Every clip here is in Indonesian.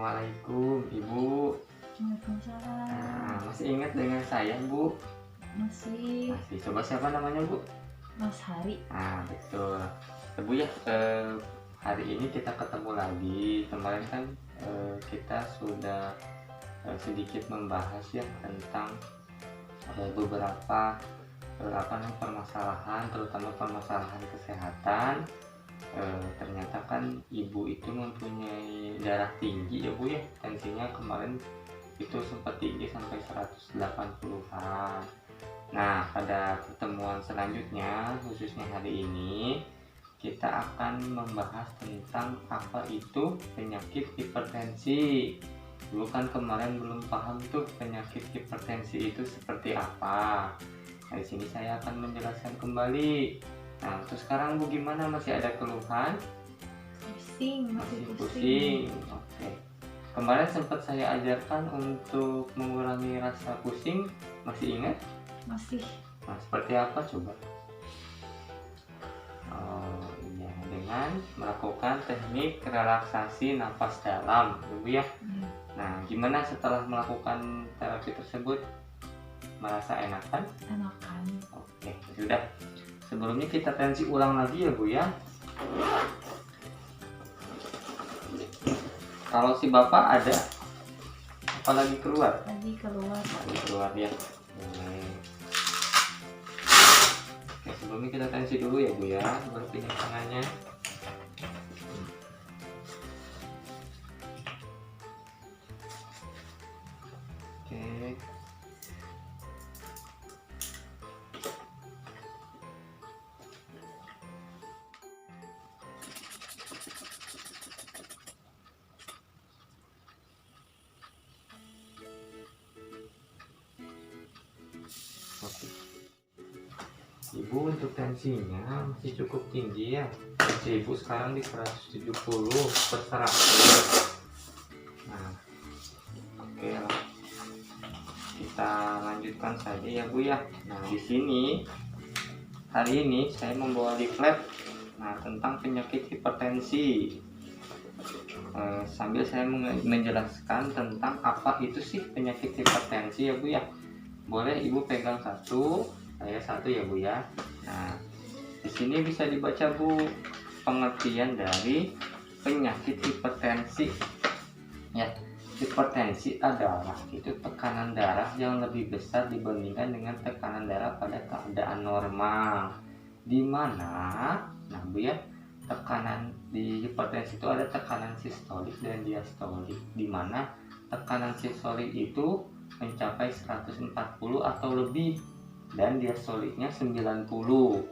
Assalamualaikum Ibu. Waalaikumsalam. Masih ingat dengan saya Bu? Masih. Coba siapa namanya Bu? Mas Hari. Betul. Bu ya, hari ini kita ketemu lagi. Kemarin kan kita sudah sedikit membahas ya tentang beberapa permasalahan, terutama permasalahan kesehatan. Ternyata kan ibu itu mempunyai darah tinggi ya Bu ya, tensinya kemarin itu sempat tinggi sampai 180-an. Nah, pada pertemuan selanjutnya, khususnya hari ini, kita akan membahas tentang apa itu penyakit hipertensi. Dulu kan kemarin belum paham tuh penyakit hipertensi itu seperti apa. Nah, di sini saya akan menjelaskan kembali. Nah, terus sekarang Bu gimana? Masih ada keluhan? Masih pusing. Oke. Kemarin sempat saya ajarkan untuk mengurangi rasa pusing. Masih ingat? Masih. Nah, seperti apa coba? Oh iya, dengan melakukan teknik relaksasi nafas dalam, Ibu ya. Nah, gimana setelah melakukan terapi tersebut? Merasa enakan? Enakan. Oke, sudah. Sebelumnya kita tensi ulang lagi ya Bu ya. Kalau si Bapak ada apa lagi keluar? Lagi keluar Ya. Oke, sebelumnya kita tensi dulu ya Bu ya, baru pinjam tangannya. Oke. Ibu untuk tensinya masih cukup tinggi ya. Tensi Ibu sekarang di 170/100. Nah, oke lah. Kita lanjutkan saja ya Bu ya. Nah, di sini hari ini saya membawa leaflet tentang penyakit hipertensi. Sambil saya menjelaskan tentang apa itu sih penyakit hipertensi ya Bu ya. Boleh Ibu pegang satu, saya satu ya Bu ya. Nah, di sini bisa dibaca Bu pengertian dari penyakit hipertensi. Ya, hipertensi adalah itu tekanan darah yang lebih besar dibandingkan dengan tekanan darah pada keadaan normal. Di mana, nah Bu ya, tekanan di hipertensi itu ada tekanan sistolik dan diastolik. Di mana tekanan sistolik itu mencapai 140 atau lebih dan diastoliknya 90.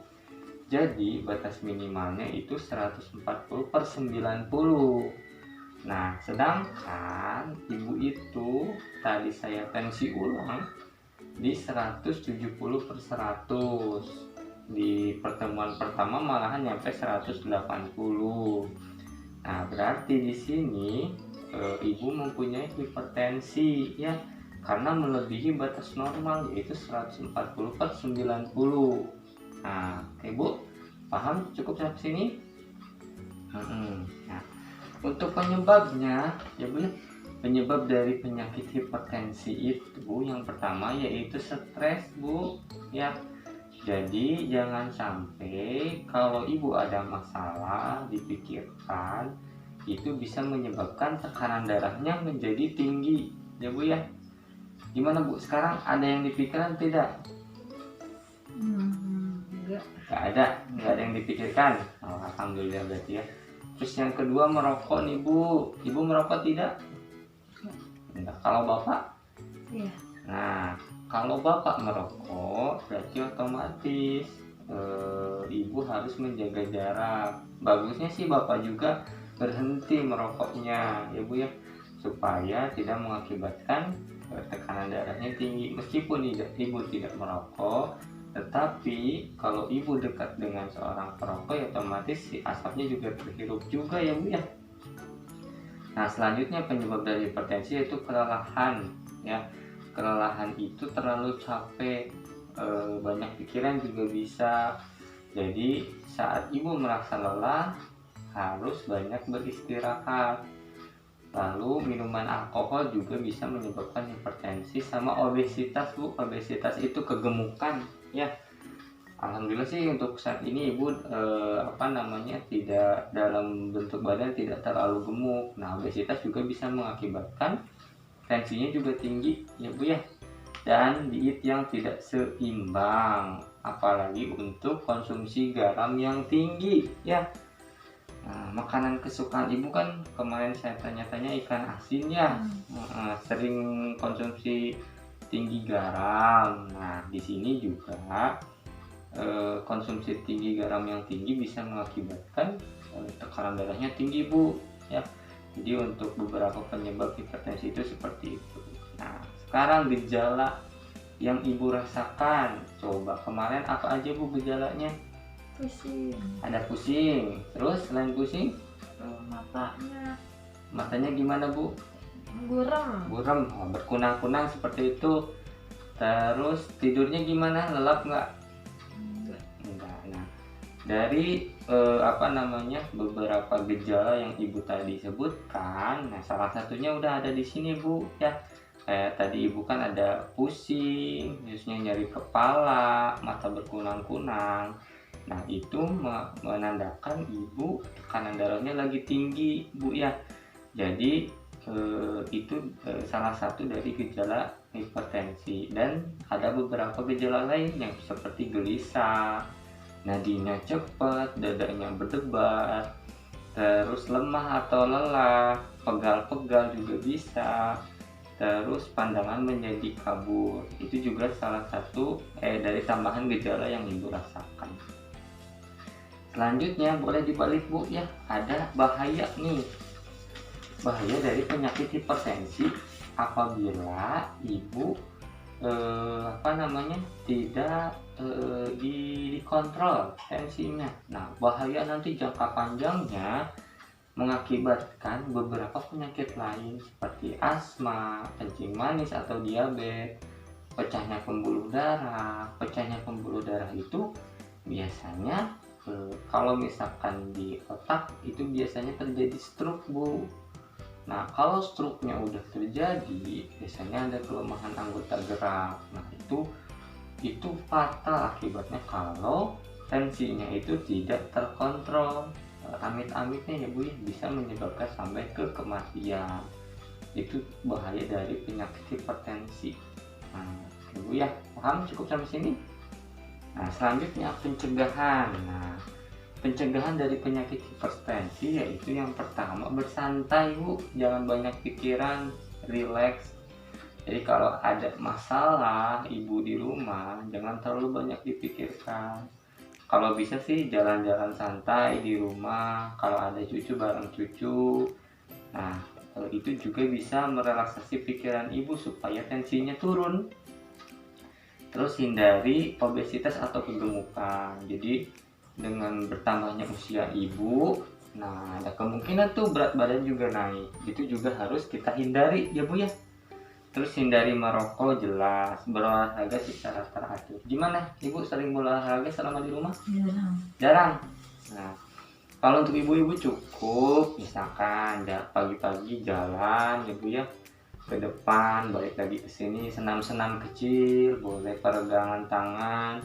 Jadi batas minimalnya itu 140/90. Nah, sedangkan ibu itu tadi saya tensi ulang di 170/100. Di pertemuan pertama malahan nyampe 180. Nah, berarti di sini ibu mempunyai hipertensi ya, karena melebihi batas normal yaitu 140/90. Nah, oke Bu, paham cukup sampai sini? Nah, untuk penyebabnya ya Bu, penyebab dari penyakit hipertensi itu yang pertama yaitu stres Bu ya. Jadi jangan sampai kalau ibu ada masalah dipikirkan itu bisa menyebabkan tekanan darahnya menjadi tinggi ya Bu ya. Gimana Bu, sekarang ada yang dipikirkan tidak? Enggak ada yang dipikirkan. Alhamdulillah berarti ya. Terus yang kedua, merokok nih Bu. Ibu merokok tidak? Enggak. Kalau Bapak? Iya. Nah, kalau Bapak merokok berarti otomatis ibu harus menjaga jarak. Bagusnya sih Bapak juga berhenti merokoknya ya Bu ya, supaya tidak mengakibatkan tekanan darahnya tinggi. Meskipun ibu tidak merokok, tetapi kalau ibu dekat dengan seorang perokok ya otomatis si asapnya juga terhirup juga ya Bu ya. Nah, selanjutnya penyebab dari hipertensi yaitu kelelahan ya. Kelelahan itu terlalu capek, banyak pikiran juga bisa. Jadi saat ibu merasa lelah harus banyak beristirahat. Lalu minuman alkohol juga bisa menyebabkan hipertensi sama obesitas Bu. Obesitas itu kegemukan ya. Alhamdulillah sih untuk saat ini ibu tidak dalam bentuk badan tidak terlalu gemuk. Nah obesitas juga bisa mengakibatkan tensinya juga tinggi ya Bu ya. Dan diet yang tidak seimbang, apalagi untuk konsumsi garam yang tinggi ya. Nah, makanan kesukaan ibu kan kemarin saya tanya-tanya ikan asin ya. Sering konsumsi tinggi garam. Nah, di sini juga konsumsi tinggi garam yang tinggi bisa mengakibatkan tekanan darahnya tinggi Bu ya. Jadi untuk beberapa penyebab hipertensi itu seperti itu. Nah, sekarang gejala yang ibu rasakan, coba kemarin apa aja Bu gejalanya? Pusing. Ada pusing, terus selain pusing matanya gimana Bu? Buram, berkunang-kunang seperti itu. Terus tidurnya gimana, lelap nggak? Enggak. Nah dari beberapa gejala yang ibu tadi sebutkan, nah salah satunya udah ada di sini Bu ya. Tadi ibu kan ada pusing, khususnya nyeri kepala, mata berkunang-kunang. Nah itu menandakan ibu tekanan darahnya lagi tinggi Bu ya. Jadi itu salah satu dari gejala hipertensi. Dan ada beberapa gejala lain yang seperti gelisah, nadinya cepat, dadanya berdebar, terus lemah atau lelah, pegal-pegal juga bisa, terus pandangan menjadi kabur. Itu juga salah satu dari tambahan gejala yang ibu rasakan. Selanjutnya boleh dibalik Bu ya, ada bahaya nih. Bahaya dari penyakit hipertensi apabila ibu tidak dikontrol tensinya. Nah, bahaya nanti jangka panjangnya mengakibatkan beberapa penyakit lain seperti asma, kencing manis atau diabetes, pecahnya pembuluh darah. Pecahnya pembuluh darah itu biasanya kalau misalkan di otak itu biasanya terjadi stroke Bu. Nah kalau stroke-nya udah terjadi biasanya ada kelemahan anggota gerak. Nah itu fatal akibatnya kalau tensinya itu tidak terkontrol. Amit-amitnya ya Bu ya, bisa menyebabkan sampai ke kematian. Itu bahaya dari penyakit hipertensi. Nah ya Bu ya, paham cukup sampai sini? Nah selanjutnya pencegahan. Nah pencegahan dari penyakit hipertensi yaitu yang pertama bersantai Bu, jangan banyak pikiran, relax. Jadi kalau ada masalah ibu di rumah jangan terlalu banyak dipikirkan. Kalau bisa sih jalan-jalan santai di rumah, kalau ada cucu bareng cucu. Nah itu juga bisa merelaksasi pikiran ibu supaya tensinya turun. Terus hindari obesitas atau kegemukan. Jadi dengan bertambahnya usia ibu, nah ada kemungkinan tuh berat badan juga naik. Itu juga harus kita hindari ya Bu ya. Terus hindari merokok jelas, berolahraga secara teratur. Gimana ibu sering berolahraga selama di rumah? Jarang. Nah kalau untuk ibu-ibu cukup misalkan pagi-pagi jalan ya Bu ya ke depan, balik lagi ke sini, senam-senam kecil, boleh peregangan tangan.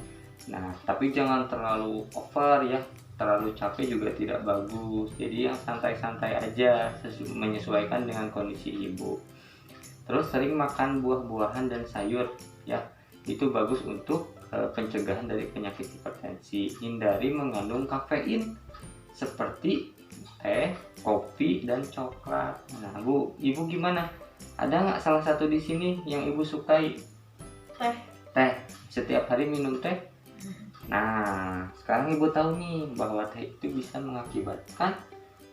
Nah tapi jangan terlalu over ya, terlalu capek juga tidak bagus. Jadi yang santai-santai aja, menyesuaikan dengan kondisi ibu. Terus sering makan buah-buahan dan sayur ya, itu bagus untuk pencegahan dari penyakit hipertensi. Hindari mengandung kafein seperti teh, kopi, dan coklat. Nah Bu, ibu gimana? Ada nggak salah satu di sini yang ibu sukai? Teh. Setiap hari minum teh? Nah, sekarang ibu tahu nih bahwa teh itu bisa mengakibatkan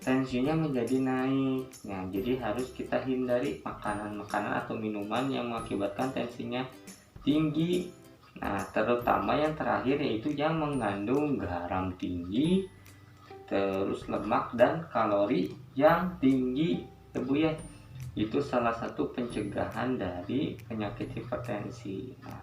tensinya menjadi naik. Nah, jadi harus kita hindari makanan-makanan atau minuman yang mengakibatkan tensinya tinggi. Nah, terutama yang terakhir yaitu yang mengandung garam tinggi, terus lemak dan kalori yang tinggi, ya Bu ya. Itu salah satu pencegahan dari penyakit hipertensi. Nah,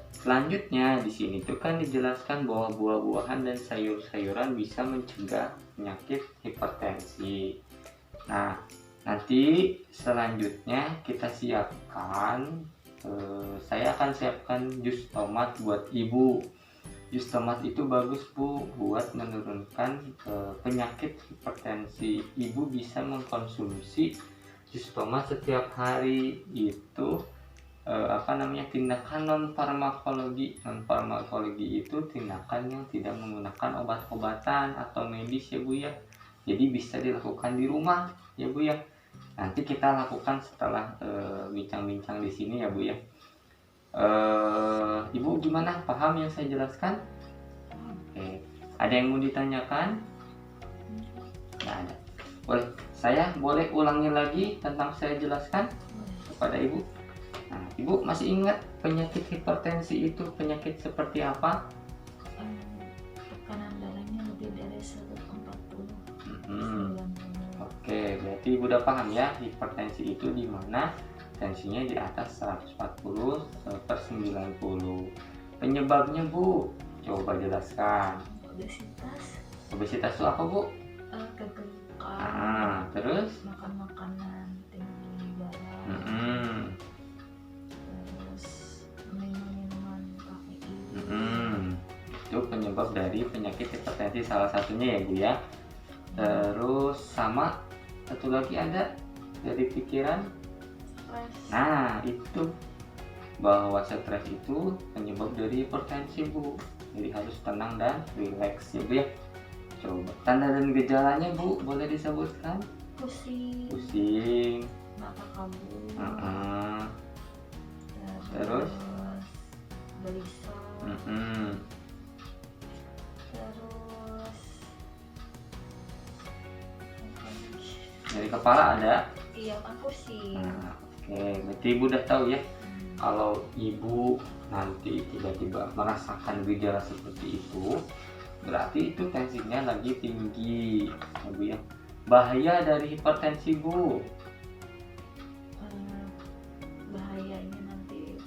selanjutnya di sini tuh kan dijelaskan bahwa buah-buahan dan sayur-sayuran bisa mencegah penyakit hipertensi. Nah, Nanti selanjutnya kita siapkan, saya akan siapkan jus tomat buat ibu. Jus tomat itu bagus bu buat menurunkan penyakit hipertensi. Ibu bisa mengkonsumsi jus tomat setiap hari. Itu tindakan non farmakologi. Non farmakologi itu tindakan yang tidak menggunakan obat-obatan atau medis ya bu ya. Jadi bisa dilakukan di rumah ya bu ya. Nanti kita lakukan setelah bincang-bincang di sini ya bu ya. Ibu gimana, paham yang saya jelaskan? Oke. Ada yang mau ditanyakan? Nggak ada. Saya boleh ulangi lagi tentang saya jelaskan kepada ibu. Nah, ibu masih ingat penyakit hipertensi itu penyakit seperti apa? Tekanan darahnya lebih dari 140. Oke, berarti ibu udah paham ya, hipertensi itu di mana tensinya di atas 140/90. Penyebabnya bu, coba jelaskan. Obesitas itu apa bu? Kegemukan. Terus? Makan makanan tinggi garam. Terus minuman kafein. Itu penyebab dari penyakit hipertensi salah satunya ya bu ya. Terus sama satu lagi ada dari pikiran. Nah itu bahwa stres itu penyebab dari hipertensi bu. Jadi harus tenang dan rileks ya bu ya. Coba tanda dan gejalanya bu boleh disebutkan? Pusing, mata kabur, terus gelisah, terus dari kepala ada? Iya kan pusing. Nah, oke, berarti ibu udah tahu ya. Kalau ibu nanti tiba-tiba merasakan gejala seperti itu, berarti itu tensinya lagi tinggi ya bu ya. Bahaya dari hipertensi bu? Bahayanya nanti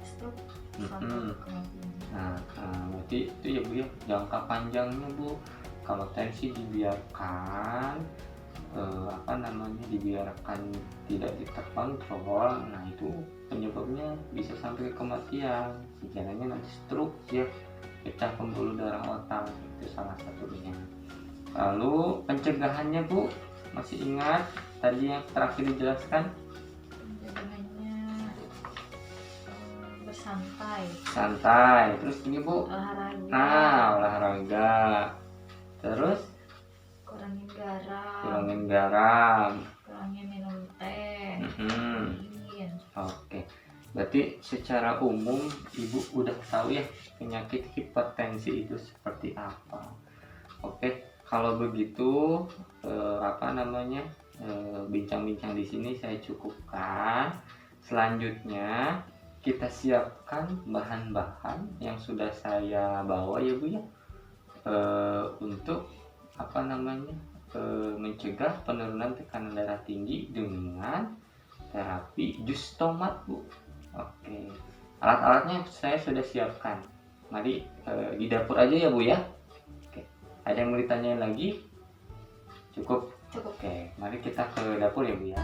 stroke sampai kematian. Nah, berarti itu ya bu ya, jangka panjangnya bu kalau tensi dibiarkan dibiarkan tidak terkontrol, nah itu penyebabnya bisa sampai ke kematian. Sejarahnya nanti stroke ya, pecah pembuluh darah otak, itu salah satunya. Lalu pencegahannya bu, masih ingat tadi yang terakhir dijelaskan? Pencegahannya santai, terus ini bu olahraga, terus kurangin garam, kurangin minum teh, Oke, berarti secara umum ibu udah tahu ya penyakit hipertensi itu seperti apa. Oke, kalau begitu bincang-bincang di sini saya cukupkan. Selanjutnya kita siapkan bahan-bahan yang sudah saya bawa ya bu ya, untuk mencegah penurunan tekanan darah tinggi dengan terapi jus tomat bu. Oke, alat-alatnya saya sudah siapkan. Mari di dapur aja ya bu ya. Oke, ada yang mau ditanyain lagi? Cukup. Oke, mari kita ke dapur ya bu ya.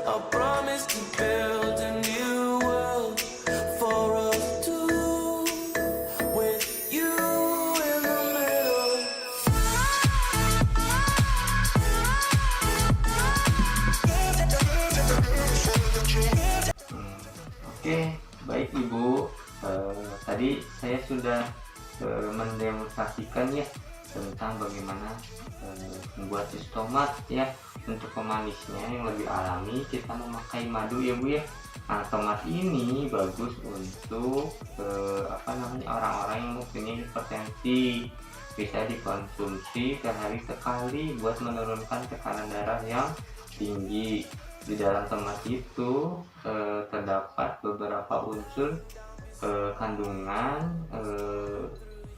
I promise to build a new world Oke, baik Ibu. Tadi saya sudah mendemonstrasikan ya tentang bagaimana membuat jus tomat ya. Untuk pemanisnya yang lebih alami kita memakai madu ya Bu ya. Nah, tomat ini bagus untuk orang-orang yang mempunyai hipertensi. Bisa dikonsumsi sehari sekali buat menurunkan tekanan darah yang tinggi. Di dalam tomat itu terdapat beberapa unsur kandungan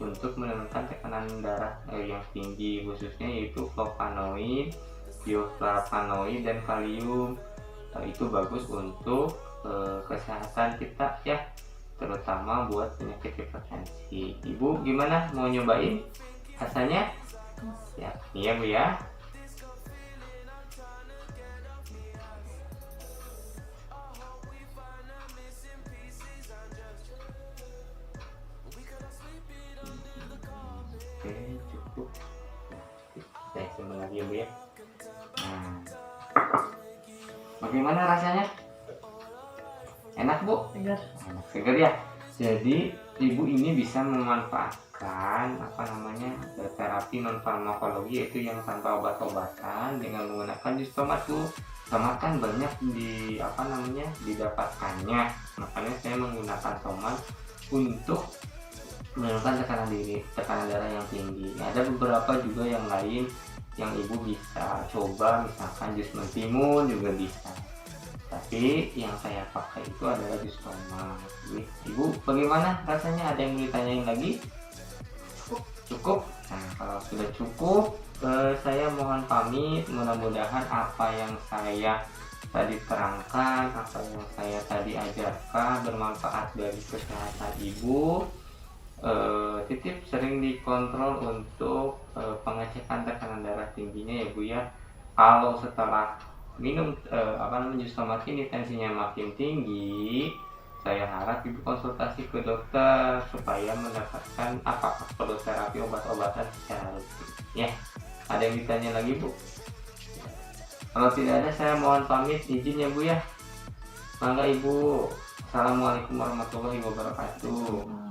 untuk menurunkan tekanan darah yang tinggi, khususnya yaitu flavonoid, bioflavonoid, dan kalium. Itu bagus untuk kesehatan kita ya, terutama buat penyakit hipertensi. Ibu gimana, mau nyobain rasanya? Ya, iya Bu ya. Oke, cukup. Saya simpan lagi ya Bu ya. Nah, bagaimana rasanya? Enak Bu? Segar. Enak, segar ya. Jadi ibu ini bisa memanfaatkan terapi non farmakologi, yaitu yang tanpa obat-obatan dengan menggunakan jus tomat Bu. Tomat kan banyak didapatkannya. Makanya saya menggunakan tomat untuk menurunkan tekanan darah yang tinggi. Ada beberapa juga yang lain yang ibu bisa coba, misalkan jus mentimun juga bisa. Tapi yang saya pakai itu adalah jus tomat. Ibu bagaimana rasanya? Ada yang mau ditanyain lagi? Cukup. Nah, kalau sudah cukup, saya mohon pamit. Mudah-mudahan apa yang saya tadi terangkan, apa yang saya tadi ajarkan bermanfaat dari kesehatan ibu. Titip sering dikontrol untuk pengecekan tekanan darah tingginya ya Bu ya. Kalau setelah minum jus tomat ini tensinya makin tinggi, saya harap ibu konsultasi ke dokter supaya mendapatkan apakah perlu terapi obat-obatan secara rutin ya. Ada yang ditanya lagi Bu? Kalau tidak ada, saya mohon pamit, izin ya Bu ya. Mangga Ibu. Assalamualaikum warahmatullahi wabarakatuh.